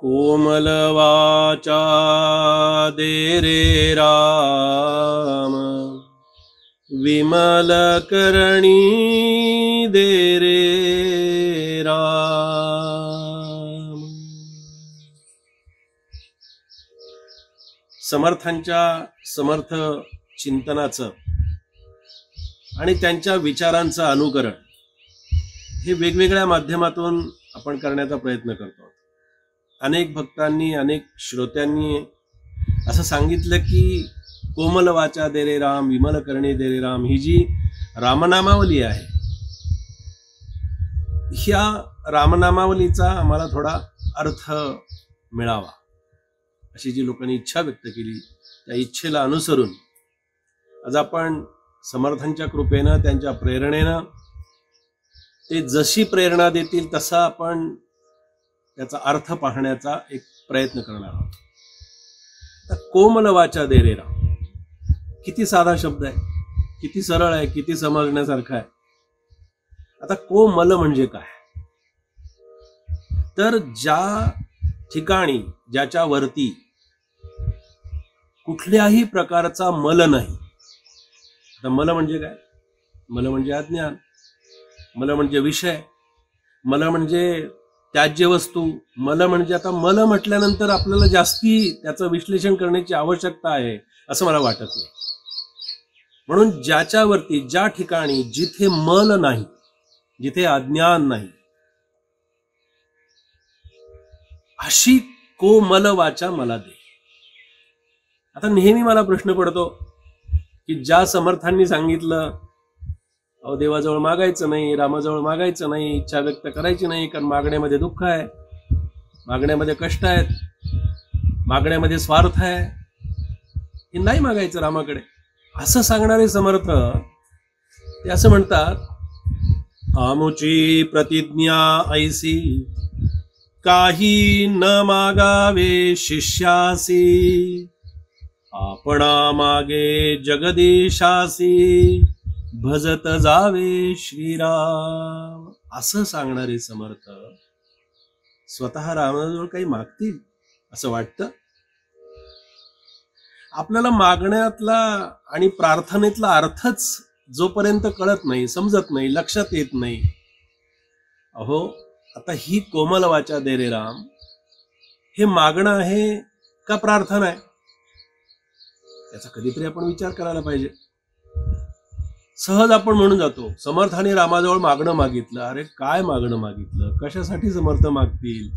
कोमलवाचा दे रे राम, विमलकरणी दे रे राम। समर्थांच्या समर्थ चिंतनाचं आणि त्यांच्या विचारांचं अनुकरण हे वेगवेगळ्या माध्यमातून आपण करण्याचा प्रयत्न करतो। अनेक भक्तांनी, अनेक श्रोत्यांनी असं सांगितलं की कोमल वाचा दे रे राम, विमल करणे दे रे राम ही जी रामनामावली आहे, ह्या रामनामावलीचा आम्हाला थोडा अर्थ मिळावा अशी जी लोकांनी इच्छा व्यक्त केली, त्या इच्छेला अनुसरून आज आपण समर्थांच्या कृपेनं, त्यांच्या प्रेरणेनं, ते जशी प्रेरणा देतील तसा आपण त्याचा अर्थ पाहण्याचा एक प्रयत्न करणार आहोत। तर कोमल वाचा दे रे राम किती साधा शब्द आहे, किती सरळ आहे, किती समजण्यासारखा आहे। आता कोमल म्हणजे काय, तर ज्या ठिकाणी, ज्याच्या वरती कुठल्याही प्रकारचा मल नाही। आता मल म्हणजे काय, मल म्हणजे अज्ञान, मल म्हणजे विषय, मल म्हणजे त्याज्य वस्तू, मल म्हणजे, आता मल म्हटल्यानंतर आपल्याला जास्ती त्याचं विश्लेषण करण्याची आवश्यकता आहे असं मला वाटत नाही। म्हणून ज्याच्यावरती, ज्या ठिकाणी जिथे मल नाही, जिथे अज्ञान नाही, अशी कोमल वाचा मला दे। आता नेहमी मला प्रश्न पडतो की ज्या समर्थांनी सांगितलं अहो देवाजवळ मागायचं नाही, रामाजवळ मागायचं नाही, इच्छा व्यक्त करायची नाही, कारण मागण्यामध्ये दुःख आहे, मागण्यामध्ये कष्ट आहेत, मागण्यामध्ये स्वार्थ आहे, हे नाही मागायचं रामाकडे, असं सांगणारे समर्थ ते असं म्हणतात, आमुची प्रतिज्ञा ऐसी काही न मागावे शिष्यासी, आपणा मागे जगदीशासी भजत जावे श्रीराम। असं सांगणारे समर्थ स्वतः रामाजवळ काही मागतील असं वाटतं? आपल्याला मागण्यातला आणि प्रार्थनेतला अर्थच जोपर्यंत कळत नाही, समजत नाही, लक्षात येत नाही, अहो आता ही कोमल वाचा दे रे राम हे मागणं आहे का प्रार्थना आहे, याचा कधीतरी आपण विचार करायला पाहिजे। सहज आपण म्हणून जातो समर्थाने रामाजवळ मागणं मागितलं, अरे काय मागणं मागितलं, कशासाठी समर्थ मागतील,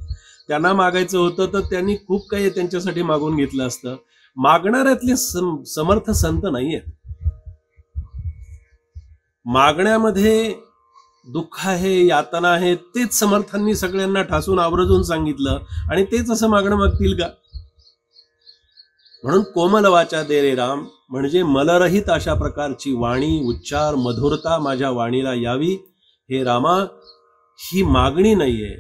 त्यांना मागायचं होतं तर त्यांनी खूप काही त्यांच्यासाठी मागून घेतलं असतं। मागणाऱ्यातले समर्थ संत नाहीयेत। मागण्यामध्ये दुःख आहे, यातना आहे, तेच समर्थांनी सगळ्यांना ठासून आवर्जून सांगितलं आणि तेच असं मागणं मागतील का? म्हणून कोमल वाचा दे रे राम म्हणजे मलरहित अशा प्रकारची वाणी, उच्चार, मधुरता माझ्या वाणीला यावी। हे रामा, ही मागणी नाहीये,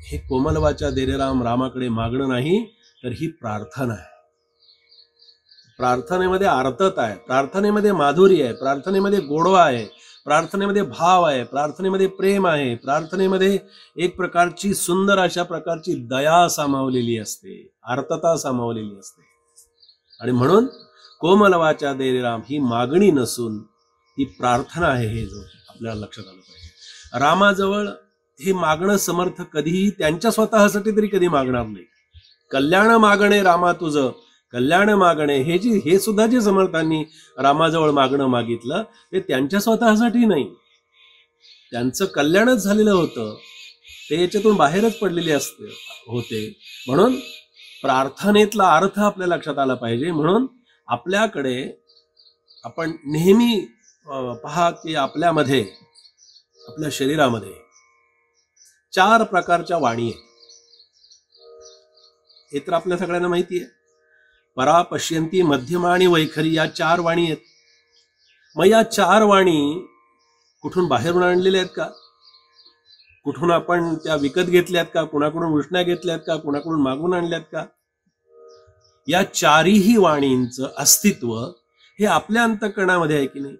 हे कोमल वाचा दे रे राम रामाकडे मागणं नाही, तर ही प्रार्थना आहे। प्रार्थनेमध्ये आर्तता आहे, प्रार्थनेमध्ये माधुर्य आहे, प्रार्थनेमध्ये गोडवा आहे, प्रार्थनेमध्ये भाव आहे, प्रार्थनेमध्ये प्रेम आहे, प्रार्थनेमध्ये एक प्रकारची सुंदर अशा प्रकारची दया सामावलेली असते, आर्तता सामावलेली असते। आणि म्हणून कोमल वाचा दे रे राम ही मागणी नसून ती प्रार्थना आहे, हे जो आपल्याला लक्षात आलं पाहिजे। रामाजवळ हे मागणं समर्थ कधीही त्यांच्या स्वतःसाठी तरी कधी मागणार नाही। कल्याण मागणे रामा तुझं, कल्याण मागणे हे सुद्धा जे समर्थांनी रामाजवळ मागणं मागितलं ते त्यांच्या स्वतःसाठी नाही, त्यांचं कल्याणच झालेलं होतं, ते याच्यातून बाहेरच पडलेले होते। म्हणून प्रार्थनेतला अर्थ आपल्या लक्षात आला पाहिजे। म्हणून आपल्याकडे आपण नेहमी पहा की आपल्यामध्ये, आपल्या शरीरामध्ये 4 प्रकारच्या वाणी आहेत, हे तर आपल्या सगळ्यांना माहिती आहे। परा, पश्यंती, मध्यमा आणि वैखरी या 4 वाणी आहेत। मग या 4 वाणी कुठून बाहेरून आणलेल्या आहेत का, कुठून आपण त्या विकत घेतल्यात का, कुणाकडून उष्ण्या घेतल्यात का, कुणाकडून मागून आणल्यात का? या 4ही वाणींचं अस्तित्व हे आपल्या अंतःकरणामध्ये आहे की नाही?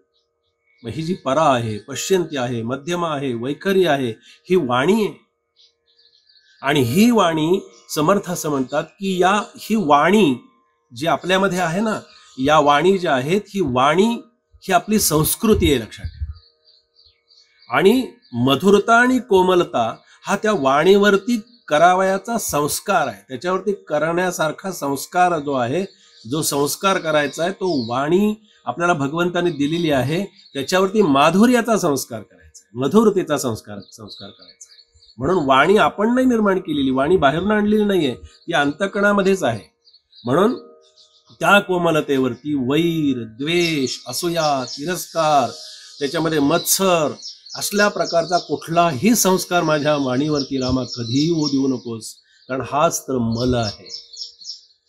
मग ही जी परा आहे, पश्यंती आहे, मध्यमा आहे, वैखरी आहे, ही वाणी आहे। आणि ही वाणी समर्थ असं म्हणतात की ही वाणी जी आपल्यामध्ये आहे ना, या वाणी ज्या आहेत, ही वाणी ही आपली संस्कृती आहे, लक्षात ठेवा. आणि मधुरता आणि कोमलता हा त्या वाणीवरती करावयाचा संस्कार आहे. त्याच्यावरती करण्यासारखा संस्कार जो आहे, जो संस्कार करायचा आहे, तो वाणी आपल्याला भगवंताने दिलेली आहे. त्याच्यावरती माधुर्याचा संस्कार करायचा आहे, मधुरतेचा संस्कार करायचा आहे. म्हणून वाणी आपण नाही निर्माण केलेली, वाणी बाहेरून आणलेली नाहीये, ती अंतःकरणामध्येच आहे. म्हणून त्या कोमलतेवरती वैर, द्वेष, असूया, तिरस्कार, त्याच्यामध्ये मत्सर असल्या प्रकारचा कुठलाही संस्कार माझ्या वाणीवरती रामा कधीही होऊ देऊ नकोस, कारण हाच तर मल आहे.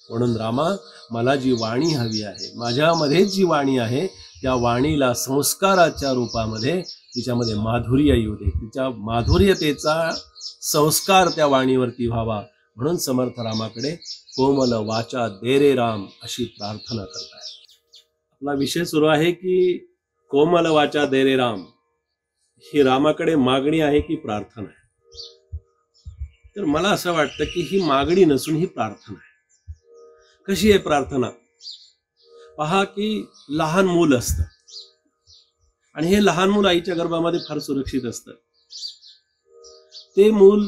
म्हणून रामा, मला जी वाणी हवी आहे, माझ्यामध्ये जी वाणी आहे, त्या वाणीला संस्काराच्या रूपामध्ये तिच्यामध्ये माधुर्य येऊ दे, तिच्या माधुर्यतेचा संस्कार त्या वाणीवरती व्हावा. म्हणून समर्थ रामाकडे कोमल वाचा दे रे राम अशी प्रार्थना करताय. आपला विषय सुरू आहे की कोमल वाचा दे रे राम ही रामाकडे मागणी आहे की प्रार्थना आहे. तर मला असं वाटतं की ही मागणी नसून ही प्रार्थना आहे. कशी आहे प्रार्थना? पहा की लहान मूल असतं आणि हे लहान मूल आईच्या गर्भामध्ये फार सुरक्षित असतं. ते मूल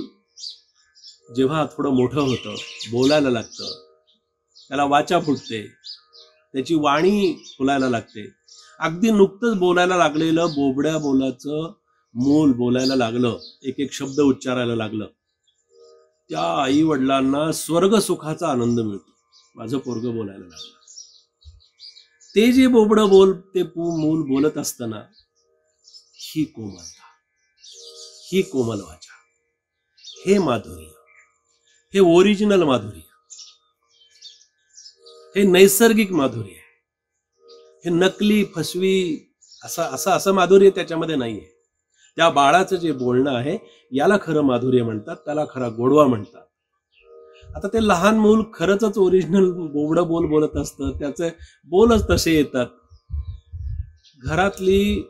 जेव्हा थोडं मोठं होतं, बोलायला लागतं, त्याला वाचा फुटते, त्याची वाणी फुलायला लागते. अगदी नुकतंच बोलायला लागलेलं बोबड्या बोलाचं मूल बोलायला लागलं, एक एक शब्द उच्चारायला लागलं, त्या आई वडिलांना स्वर्ग सुखाचा आनंद मिळतो. माझं पोरगं बोलायला लागलं. ते जे बोबडं ते मूल बोलत असताना ही कोमलता, ही कोमल वाचा, हे माधुर्य, हे ओरिजिनल माधुर्य, हे नैसर्गिक माधुर्य आहे. हे नकली फसवी असं माधुर्य त्याच्यामध्ये नाहीये. त्या बाळाचं जे बोलणं आहे याला खरं माधुर्य म्हणतात, त्याला खरा गोडवा म्हणतात. आता ते लहान मूल खरंच ओरिजिनल बोबडं बोलत असतं, त्याचे बोलच तसे येतात. घरातली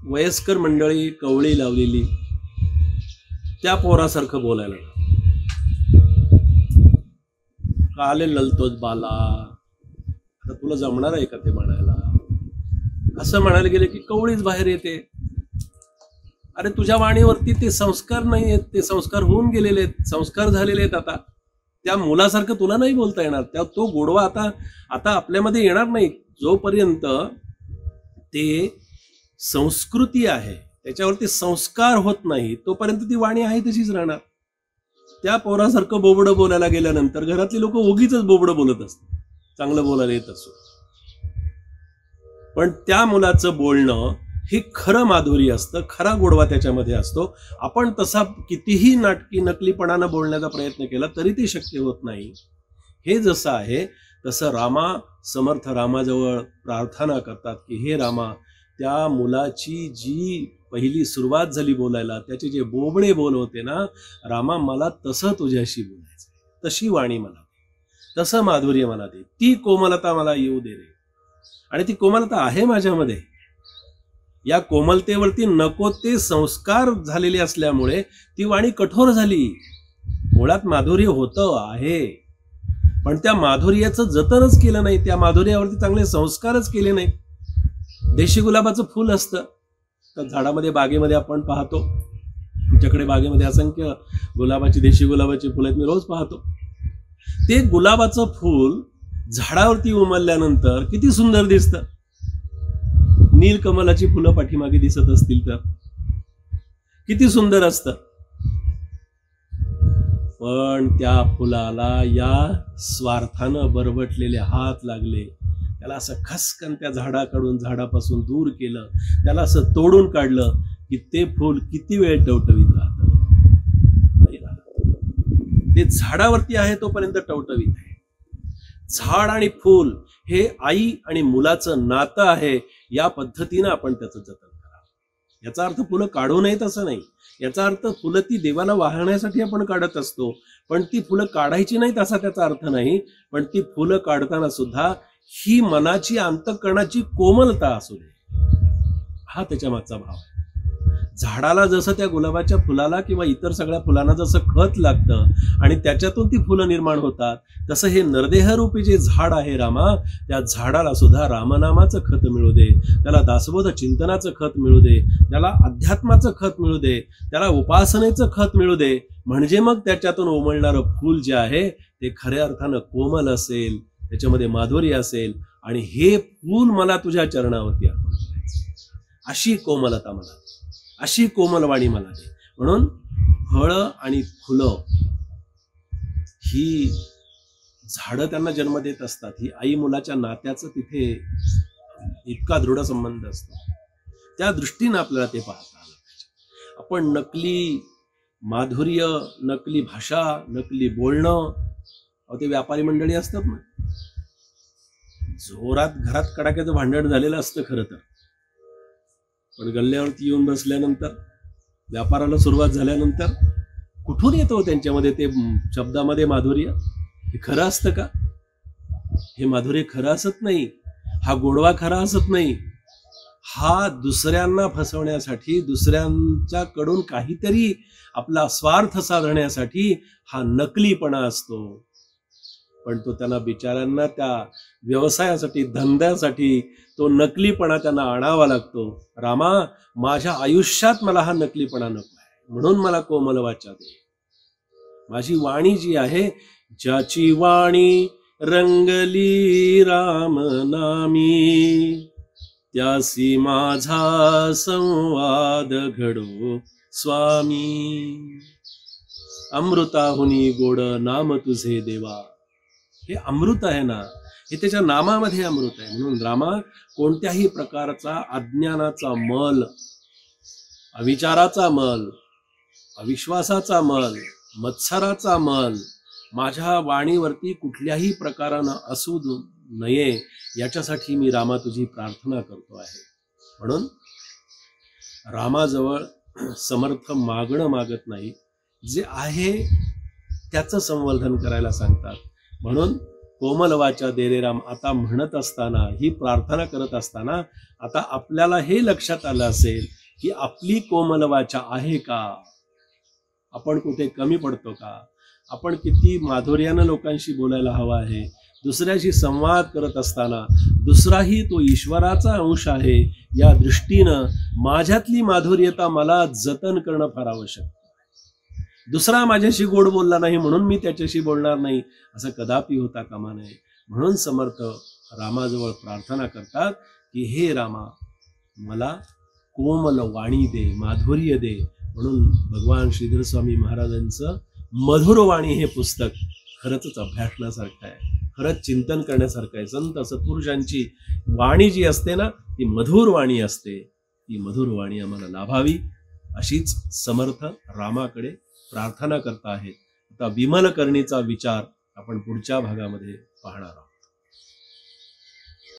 वयस्कर मंडळी कवळी लावलेली त्या पोरासारखं बोलायला लागलं. काले ललतोच बाला, आता तुला जमणार आहे का ते म्हणायला? असं म्हणायला गेले की कवळीच बाहेर येते. अरे तुझ्या वाणीवरती ते संस्कार नाही आहेत, ते संस्कार होऊन गेलेले आहेत, संस्कार झालेले आहेत. आता त्या मुलासारखं तुला नाही बोलता येणार. तो गोडवा आता आपल्यामध्ये येणार नाही. जोपर्यंत ते संस्कृती आहे, त्याच्यावरती संस्कार होत नाही, तोपर्यंत ती वाणी आहे तशीच राहणार. त्या पोरासारखं बोबडं बोलायला गेल्यानंतर घरातली लोक उगीच बोबडं बोलत असतात, चांगलं बोलायला येत असो. पण त्या मुलाचं बोलणं हे खरं माधुर्य असतं, खरा गोडवा त्याच्यामध्ये असतो. आपण तसा कितीही नकलीपणानं बोलण्याचा प्रयत्न केला तरी ते शक्य होत नाही. हे जसं आहे तसं समर्थ रामाजवळ प्रार्थना करतात की हे रामा, त्या मुलाची जी पहिली सुरुवात झाली बोलायला, त्याचे जे बोबडे बोल होते ना रामा, मला तसं तुझ्याशी बोलायचं, तशी वाणी मला दे, तसं माधुर्य मला दे, ती कोमलता मला येऊ दे रे. आणि ती कोमलता आहे माझ्यामध्ये. या कोमलतेवरती नको ते संस्कार झालेले असल्यामुळे ती वाणी कठोर झाली. मुळात माधुर्य होतं आहे, पण त्या माधुर्याचं जतनच केलं नाही, त्या माधुर्यावरती चांगले संस्कारच केले नाही. देशी गुलाबाचं फुल असतं तर झाडामध्ये, बागेमध्ये आपण पाहतो. आमच्याकडे बागेमध्ये असंख्य देशी गुलाबाची फुलं आहेत, मी रोज पाहतो. ते गुलाबाचं फूल झाडावरती उमलल्यानंतर किती सुंदर दिसतं. नीलकमलाची फुलं पाठीमागे दिसत असतील तर किती सुंदर असतं. पण त्या फुलाला या स्वार्थानं बरबटलेले हात लागले, त्याला असं खसकन त्या झाडापासून दूर केलं, त्याला असं तोडून काढलं की ते फूल किती वेळ टवटवीत राहतं? नाही राहत. ते झाडावरती आहे तोपर्यंत टवटवीत आहे. झाड आणि फूल हे आई आणि मुलाचं नातं आहे. या पद्धतीनं आपण त्याचं जतन करावं. याचा अर्थ फुलं काढू नयेत असं नाही. याचा अर्थ फुलं ती देवाला वाहण्यासाठी आपण काढत असतो, पण ती फुलं काढायची नाहीत असा त्याचा अर्थ नाही. पण ती फुलं काढताना सुद्धा ही मनाची, अंतःकरणाची कोमलता असू दे, हा त्याच्या मागचा भाव आहे. झाडाला जसं त्या गुलाबाच्या फुलाला किंवा इतर सगळ्या फुलांना जसं खत लागतं आणि त्याच्यातून ती फुलं निर्माण होतात, तसं हे नरदेहरूपी जे झाड आहे रामा, त्या झाडाला सुद्धा रामनामाचं खत मिळू दे, त्याला दासबोध चिंतनाचं खत मिळू दे, त्याला अध्यात्माचं खत मिळू दे, त्याला उपासनेचं खत मिळू दे. म्हणजे मग त्याच्यातून उमलणारं फूल जे आहे ते खऱ्या अर्थानं कोमल असेल, त्याच्यामध्ये माधुर्य असेल आणि हे फूल मला तुझ्या चरणावरती अर्पण करायचं. अशी कोमलता मला दे, अशी कोमलवाणी मला दे. म्हणून फळं आणि फुलं ही झाडं त्यांना जन्म देत असतात. ही आई मुलाच्या नात्याचं तिथे इतका दृढ संबंध असतो. त्या दृष्टीनं आपल्याला ते पाहता आलं पाहिजे. आपण नकली माधुर्य, नकली भाषा, नकली बोलणं, ते व्यापारी मंडळी असतात ना, जोरात घरात कडाक्याचं भांडण झालेलं असतं खरं तर, पण गल्ल्यावरती येऊन बसल्यानंतर, व्यापाराला सुरुवात झाल्यानंतर कुठून येतो त्यांच्यामध्ये ते शब्दामध्ये माधुर्य? हे खरं असतं का? हे माधुर्य खरं असत नाही, हा गोडवा खरा असत नाही. हा दुसऱ्यांना फसवण्यासाठी, दुसऱ्यांच्याकडून काहीतरी आपला स्वार्थ साधण्यासाठी हा नकलीपणा असतो. पण तो त्यांना बिचाऱ्यांना त्या व्यवसायासाठी, धंद्यासाठी तो नकलीपणा त्यांना आणावा लागतो. रामा, माझ्या आयुष्यात मला हा नकलीपणा नको आहे, म्हणून मला कोमल वाचा दे. माझी वाणी जी आहे, ज्याची वाणी रंगली राम नामी, त्यासी माझा संवाद घडो स्वामी. अमृताहुनी गोड नाम तुझे देवा. हे अमृत आहे ना, हे त्याच्या नामामध्ये अमृत आहे. म्हणून रामा, कोणत्याही प्रकारचा अज्ञानाचा मल, अविचाराचा मल, अविश्वासाचा मल, मत्सराचा मल माझ्या वाणीवरती कुठल्याही प्रकारानं असू नये, याच्यासाठी मी रामा तुझी प्रार्थना करतो आहे. म्हणून रामाजवळ समर्थ मागणं मागत नाही, जे आहे त्याचं संवर्धन करायला सांगतात. म्हणून कोमल वाचा दे रे राम आता म्हणत असताना, ही प्रार्थना करत असताना आता आपल्याला हे लक्षात आलं असेल की आपली कोमल वाचा आहे का? आपण कुठे कमी पडतो का? आपण किती माधुर्यानं लोकांशी बोलायला हवं आहे. दुसऱ्याशी संवाद करत असताना दुसराही तो ईश्वराचा अंश आहे, या दृष्टीनं माझ्यातली माधुर्यता मला जतन करणं फार आवश्यक आहे. दुसरा माझ्याशी गोड बोलला नाही म्हणून मी त्याच्याशी बोलणार नाही, असं कदापि होता कामा नये. म्हणून समर्थ रामाजवळ प्रार्थना करतात की हे रामा, मला कोमल वाणी दे, माधुर्य दे. म्हणून भगवान श्रीधर स्वामी महाराजांचं मधुर वाणी हे पुस्तक खरंच अभ्यासण्यासारखं आहे, खरंच चिंतन करण्यासारखं आहे. संत सत्पुरुषांची वाणी जी असते ना, ती मधुर वाणी असते. ती मधुर वाणी आम्हाला लाभावी, अशीच समर्थ रामाकडे प्रार्थना करता आहेत. आता विमल करणीचा विचार आपण पुढच्या भागामध्ये पाहणार आहोत.